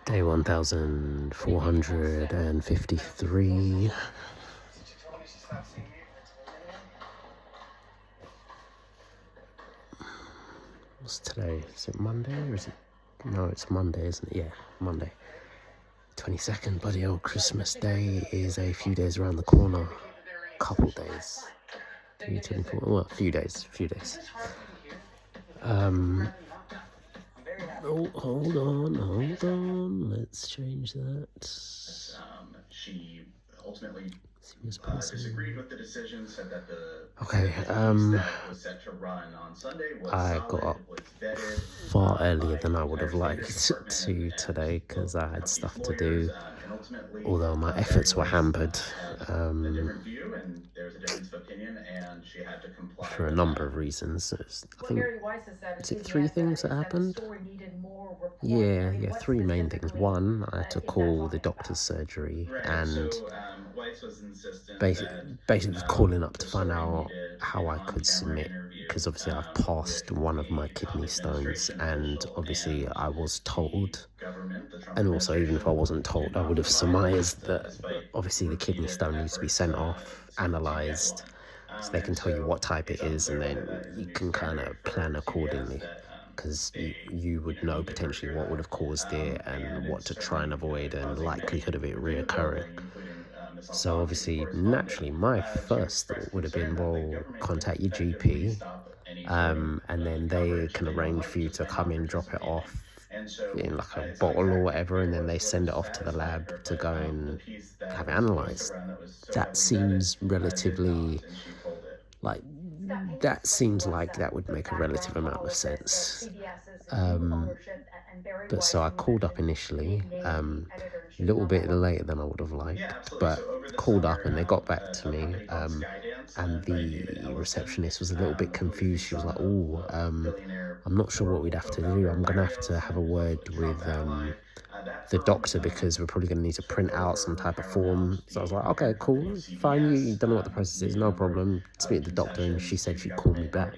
Day 1453. What's today? Is it Monday or is it? No, it's Monday, isn't it? Yeah, Monday. 22nd, bloody hell, Christmas Day is a few days around the corner. Couple days. 24, well, a few days. Oh, hold on. Let's change that. She ultimately Disagreed with the decision, said that the Okay, was set to run on Sunday was I got up far earlier than I would have liked to today because I had stuff to do, although my efforts were hampered view, and there's a difference of opinion, and she had to comply for a number of reasons. I think, is it three things that happened? Yeah, three main things. One, I had to call the doctor's surgery and basically just calling up to find out how I could submit, because obviously I've passed one of my kidney stones, and obviously I was told, and also even if I wasn't told, I would have surmised that obviously the kidney stone needs to be sent off, analysed, so they can tell you what type it is, and then you can kind of plan accordingly, because you would know potentially what would have caused it and what to try and avoid and likelihood of it reoccurring. So obviously, naturally, my first thought would have been, well, contact your GP, and then they can arrange for you to come in, drop it off in like a bottle or whatever, and then they send it off to the lab to go and have it analysed. That seems relatively, like, that seems like that would make a relative amount of sense. But so I called up initially, a little bit later than I would have liked, but called up and they got back to me, and the receptionist was a little bit confused. She was like, oh, I'm not sure what we'd have to do. I'm going to have a word with the doctor because we're probably going to need to print out some type of form. So I was like, okay, cool, fine, you don't know what the process is, no problem. Speak to the doctor, and she said she'd call me back,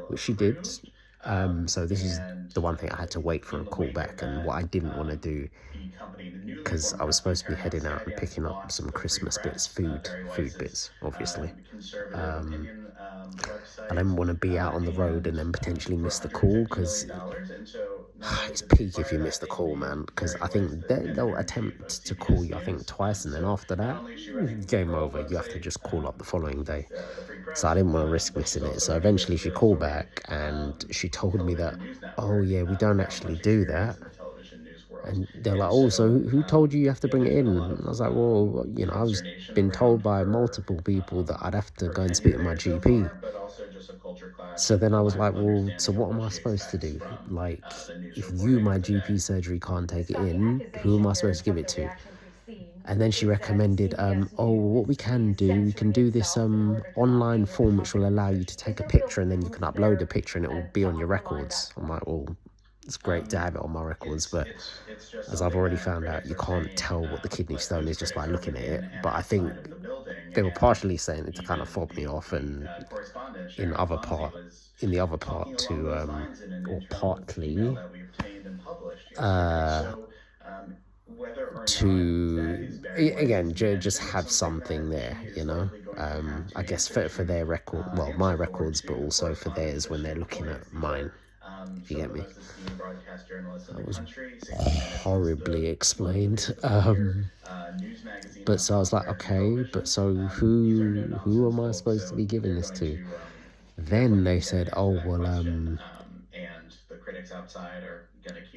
which she did. So this is the one thing I had to wait for a call back, and what I didn't want to do, because I was supposed to be heading out and picking up some Christmas bits, food bits, obviously. I didn't want to be out on the road and then potentially miss the call, because it's peak if you miss the call, man, because I think they'll attempt to call you, I think, twice, and then after that, game over. You have to just call up the following day. So I didn't want to risk missing it. So eventually she called back and she told me that, oh yeah, we don't actually do that. And they're like, oh, so who told you have to bring it in? And I was like, well, I was been told by multiple people that I'd have to go and speak to my GP. So then I was like, well, so what am I supposed to do? Like, if you, my GP surgery, can't take it in, who am I supposed to give it to? And then she recommended, what we can do this online form which will allow you to take a picture, and then you can upload a picture and it will be on your records. I'm like, well, it's great to have it on my records, but as I've already found out, you can't tell what the kidney stone is just by looking at it. But I think they were partially saying it to kind of fob me off, and in the other part to, or partly, to again just have something there, I guess for their record, well, my records, but also for theirs when they're looking at mine, if you get me. That was horribly explained. But so I was like, okay, but so who am I supposed to be giving this to? Then they said, oh, well,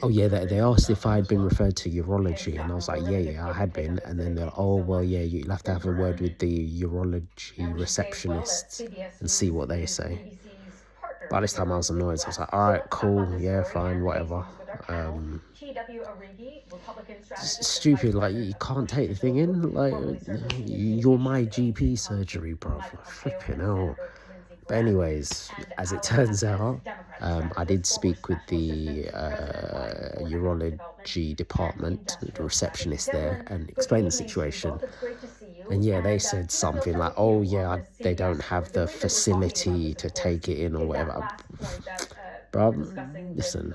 oh yeah, they asked if I had been referred to urology, and I was like, yeah, I had been. And then they're like, oh, well, yeah, you'll have to have a word with the urology receptionists and see what they say. By this time I was annoyed, so I was like, all right, cool, yeah, fine, whatever. Stupid, like, you can't take the thing in, like, you're my GP surgery, bro, flipping hell. But anyways, as it turns out, I did speak with the urology department, the receptionist there, and explained the situation. And yeah, they said something like, oh yeah, they don't have the facility to take it in or whatever. Bro, listen,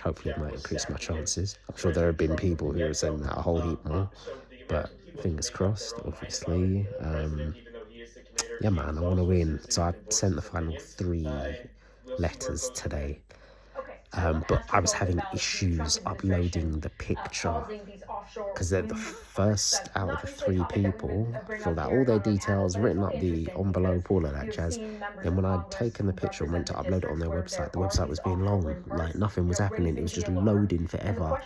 which hopefully might increase my chances. I'm sure there have been people who are saying that a whole heap more, but fingers crossed, obviously. Yeah, man, I want to win. So I sent the final 3 letters today. Okay. but I was having issues uploading the picture because they're the first out of the 3 people, filled out all their details, written up the envelope, all of that jazz. Then when I'd taken the picture and went to upload it on their website, the website was being long, like nothing was happening. It was just loading forever,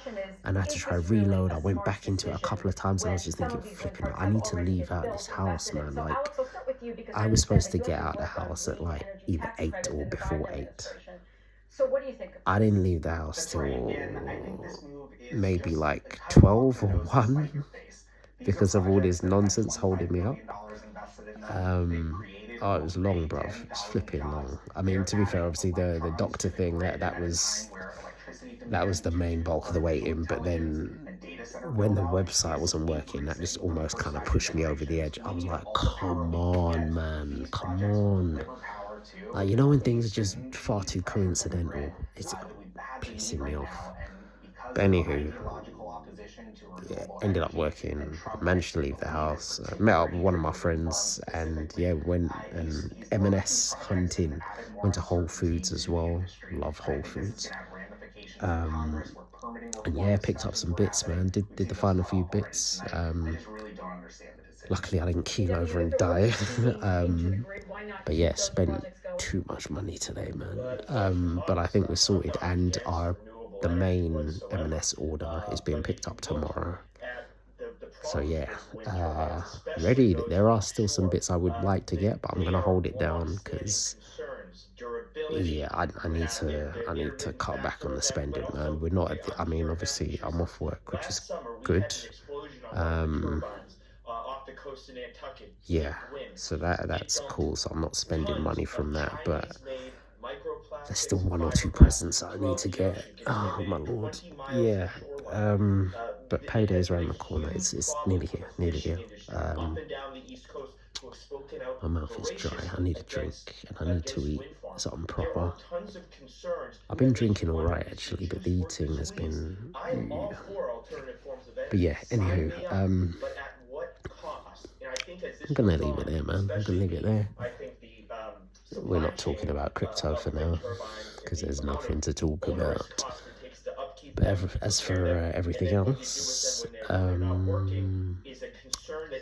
and I had to try reload. I went back into it a couple of times, and I was just thinking, flipping it, I need to leave out this house, man. Like, I was supposed to get out of the house at like either 8 or before 8. So what do you think? I didn't leave the house till maybe like 12 or 1 because of all this nonsense holding me up. Oh, it was long, bruv. It's flipping long. I mean, to be fair, obviously the doctor thing, that was the main bulk of the waiting, but then when the website wasn't working, that just almost kind of pushed me over the edge. I was like, come on, man, come on. Like, you know, when things are just far too coincidental, it's pissing me off. But anywho, yeah, ended up working, managed to leave the house, met up with one of my friends, and yeah, went and M&S hunting, went to Whole Foods as well, love Whole Foods. And yeah, picked up some bits, man, did the final few bits. Luckily I didn't keel over and die. But yeah, spent too much money today, man. But I think we're sorted, and the main M&S order is being picked up tomorrow. So yeah, ready. There are still some bits I would like to get, but I'm gonna hold it down because yeah, I need to cut back on the spending, man. We're not at I mean, obviously I'm off work, which is good. Yeah, so that's cool. So I'm not spending money from that, but there's still 1 or 2 presents that I need to get. Oh my lord, yeah. But payday's around the corner. It's nearly here. My mouth is dry. I need a drink and I need to eat something proper. I've been drinking all right actually, but the eating has been. But yeah, anywho, I'm gonna leave it there, man. I'm gonna leave it there. We're not talking about crypto for now because there's nothing to talk about. But as for everything else,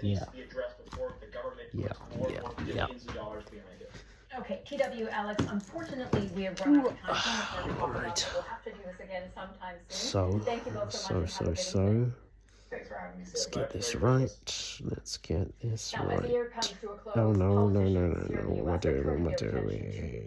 yeah. Okay, TW, Alex, unfortunately we have run out of time. All right. We'll have to do this again sometime soon. Thank you both so much. Thanks for having me. Let's get this right. Let's get this Now, as right. the year comes to a close, Oh, no. politicians here in the What am I US are doing? turning What am I their doing? attention to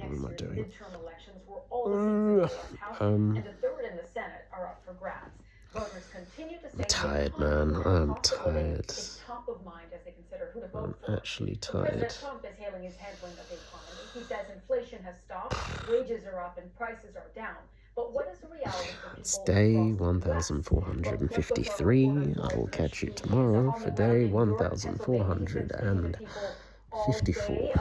What am I next year's doing? midterm elections, where all the seats in the US House and the third in the Senate are up for grabs. Voters continue to say I'm tired, man. I'm tired. It's top of mind as they consider who to I'm vote for. actually President tired. Trump is hailing his handling of the economy. He says inflation has stopped, wages are up, and prices are down. But what is the reality for people? It's day 1453. I will catch you tomorrow for day 1454.